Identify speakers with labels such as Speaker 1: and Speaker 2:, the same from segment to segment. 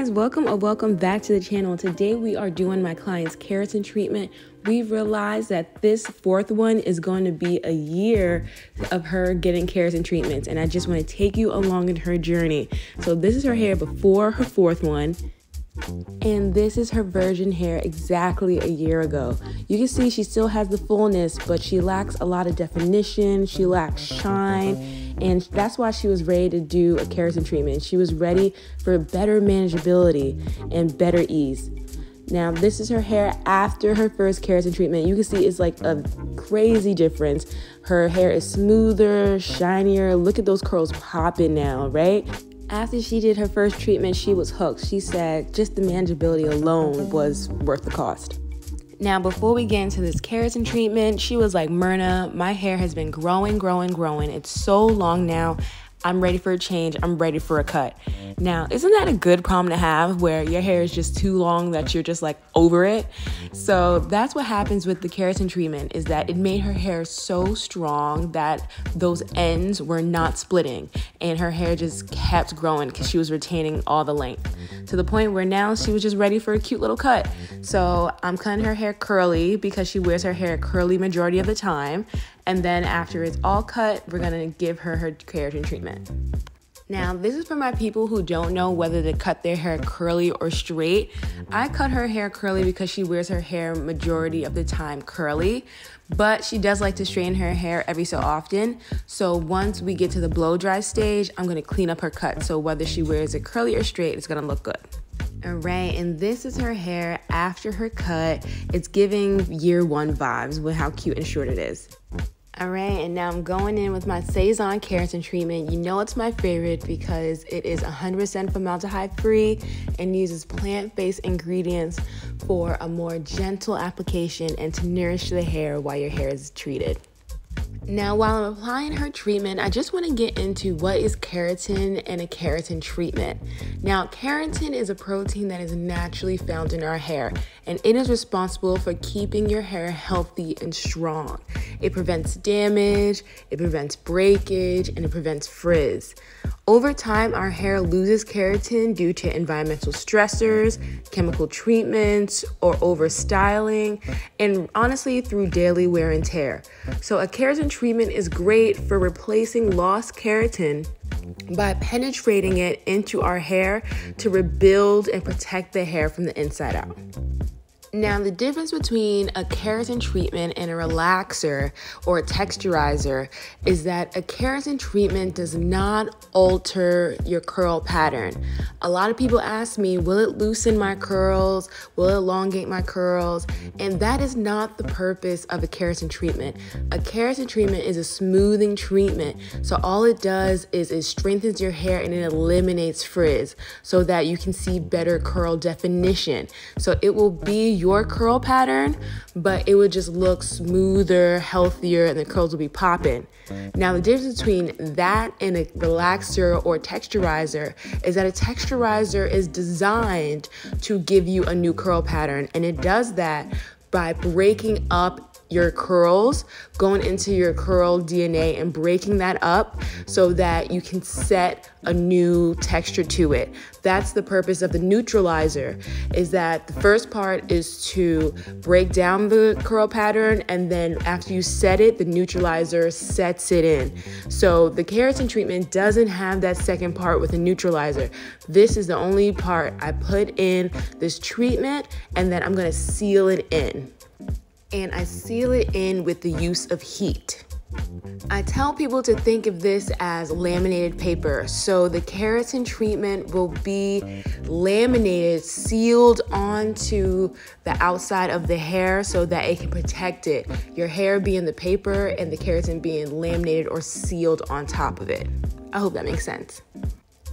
Speaker 1: guys, welcome or welcome back to the channel. Today we are doing my client's keratin treatment. We've realized that this fourth one is going to be a year of her getting keratin treatments, and I just want to take you along in her journey. So this is her hair before her fourth one, and this is her virgin hair exactly a year ago. You can see she still has the fullness, but she lacks a lot of definition, she lacks shine, and that's why she was ready to do a keratin treatment. She was ready for better manageability and better ease. Now, this is her hair after her first keratin treatment. You can see it's like a crazy difference. Her hair is smoother, shinier. Look at those curls popping now, right? After she did her first treatment, she was hooked. She said just the manageability alone was worth the cost. Now, before we get into this keratin treatment, she was like, Myrna, my hair has been growing. It's so long now. I'm ready for a change. I'm ready for a cut. Now, isn't that a good problem to have where your hair is just too long that you're just like over it? So that's what happens with the keratin treatment, is that it made her hair so strong that those ends were not splitting and her hair just kept growing because she was retaining all the length to the point where now she was just ready for a cute little cut. So I'm cutting her hair curly because she wears her hair curly majority of the time. And then after it's all cut, we're gonna give her her keratin treatment. Now, this is for my people who don't know whether to cut their hair curly or straight. I cut her hair curly because she wears her hair majority of the time curly, but she does like to straighten her hair every so often. So once we get to the blow dry stage, I'm gonna clean up her cut. So whether she wears it curly or straight, it's gonna look good. All right, and this is her hair after her cut. It's giving year one vibes with how cute and short it is. All right, and now I'm going in with my Cezanne keratin treatment. You know it's my favorite because it is 100% formaldehyde free and uses plant-based ingredients for a more gentle application and to nourish the hair while your hair is treated. Now, while I'm applying her treatment, I just want to get into what is keratin and a keratin treatment. Now, keratin is a protein that is naturally found in our hair, and it is responsible for keeping your hair healthy and strong. It prevents damage, it prevents breakage, and it prevents frizz. Over time, our hair loses keratin due to environmental stressors, chemical treatments, or overstyling, and honestly, through daily wear and tear. So a keratin treatment is great for replacing lost keratin by penetrating it into our hair to rebuild and protect the hair from the inside out. Now, the difference between a keratin treatment and a relaxer or a texturizer is that a keratin treatment does not alter your curl pattern. A lot of people ask me, will it loosen my curls? Will it elongate my curls? And that is not the purpose of a keratin treatment. A keratin treatment is a smoothing treatment. So all it does is it strengthens your hair and it eliminates frizz so that you can see better curl definition. So it will be your curl pattern, but it would just look smoother, healthier, and the curls will be popping. Now, the difference between that and a relaxer or texturizer is that a texturizer is designed to give you a new curl pattern, and it does that by breaking up your curls, going into your curl DNA and breaking that up so that you can set a new texture to it. That's the purpose of the neutralizer, is that the first part is to break down the curl pattern, and then after you set it, the neutralizer sets it in. So the keratin treatment doesn't have that second part with a neutralizer. This is the only part. I put in this treatment and then I'm gonna seal it in. And I seal it in with the use of heat. I tell people to think of this as laminated paper. So the keratin treatment will be laminated, sealed onto the outside of the hair so that it can protect it. Your hair being the paper and the keratin being laminated or sealed on top of it. I hope that makes sense.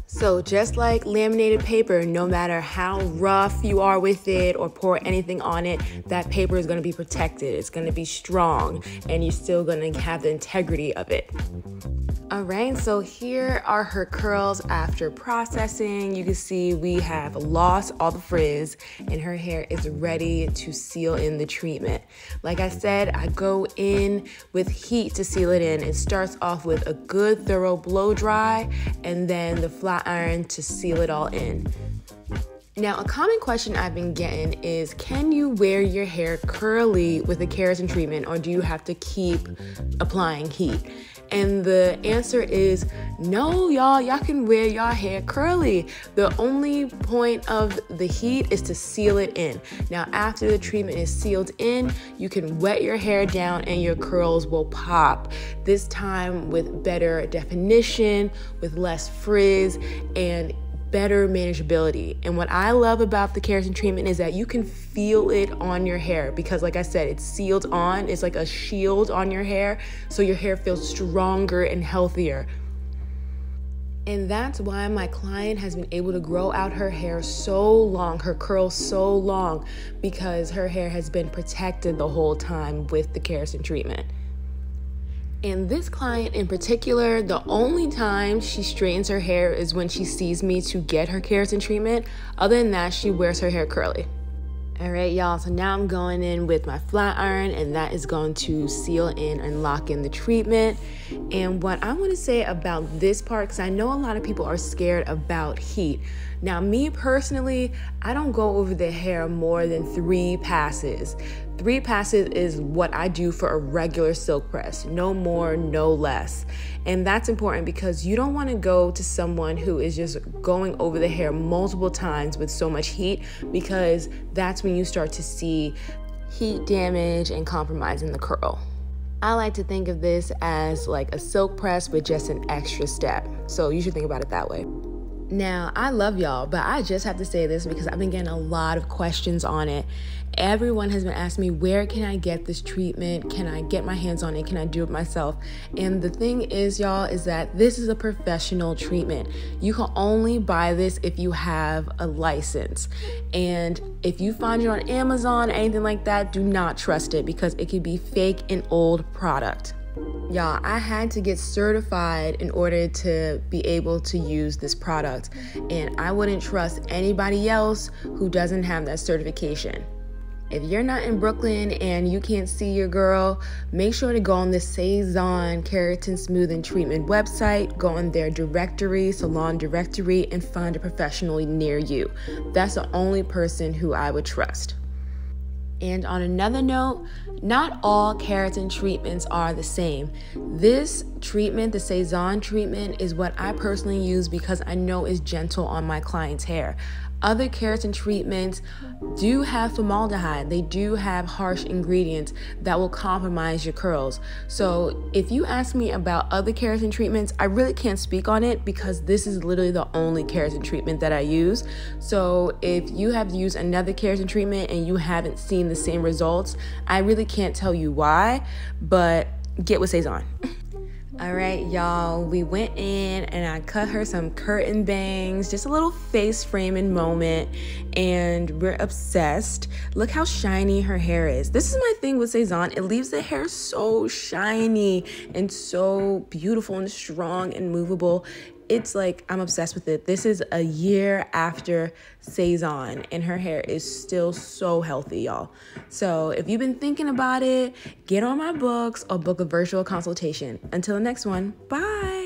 Speaker 1: So just like laminated paper, no matter how rough you are with it or pour anything on it, that paper is going to be protected. It's going to be strong, and you're still going to have the integrity of it. All right, so here are her curls after processing. You can see we have lost all the frizz and her hair is ready to seal in the treatment. Like I said, I go in with heat to seal it in. It starts off with a good thorough blow dry and then the flat iron to seal it all in. Now, a common question I've been getting is, can you wear your hair curly with a keratin treatment, or do you have to keep applying heat? And the answer is no, y'all can wear your hair curly. The only point of the heat is to seal it in. Now, after the treatment is sealed in, you can wet your hair down and your curls will pop. This time with better definition, with less frizz, and better manageability. And what I love about the keratin treatment is that you can feel it on your hair because, like I said, it's sealed on. It's like a shield on your hair, so your hair feels stronger and healthier. And that's why my client has been able to grow out her hair so long, her curls so long, because her hair has been protected the whole time with the keratin treatment. And this client in particular, the only time she straightens her hair is when she sees me to get her keratin treatment. Other than that, she wears her hair curly. All right, y'all, so now I'm going in with my flat iron, and that is going to seal in and lock in the treatment. And what I want to say about this part, because I know a lot of people are scared about heat. Now, me personally, I don't go over the hair more than 3 passes. 3 passes is what I do for a regular silk press, no more, no less. And that's important because you don't want to go to someone who is just going over the hair multiple times with so much heat, because that's when you start to see heat damage and compromising the curl. I like to think of this as like a silk press with just an extra step. So you should think about it that way. Now, I love y'all, but I just have to say this because I've been getting a lot of questions on it. Everyone has been asking me, where can I get this treatment? Can I get my hands on it? Can I do it myself? And the thing is, y'all, is that this is a professional treatment. You can only buy this if you have a license. And if you find it on Amazon, anything like that, do not trust it because it could be fake and old product. Y'all, I had to get certified in order to be able to use this product, and I wouldn't trust anybody else who doesn't have that certification. If you're not in Brooklyn and you can't see your girl, make sure to go on the Cezanne Keratin Smoothing Treatment website, go on their directory, salon directory, and find a professional near you. That's the only person who I would trust. And on another note, not all keratin treatments are the same. This treatment, the Cezanne treatment, is what I personally use because I know it's gentle on my client's hair. Other keratin treatments do have formaldehyde. They do have harsh ingredients that will compromise your curls. So if you ask me about other keratin treatments, I really can't speak on it because this is literally the only keratin treatment that I use. So if you have used another keratin treatment and you haven't seen the same results, I really can't tell you why, but get with Cezanne. All right, y'all, we went in and I cut her some curtain bangs, just a little face framing moment, and we're obsessed. Look how shiny her hair is. This is my thing with Cezanne. It leaves the hair so shiny and so beautiful and strong and movable. It's like, I'm obsessed with it. This is a year after Cezanne and her hair is still so healthy, y'all. So if you've been thinking about it, get on my books or book a virtual consultation. Until the next one, bye.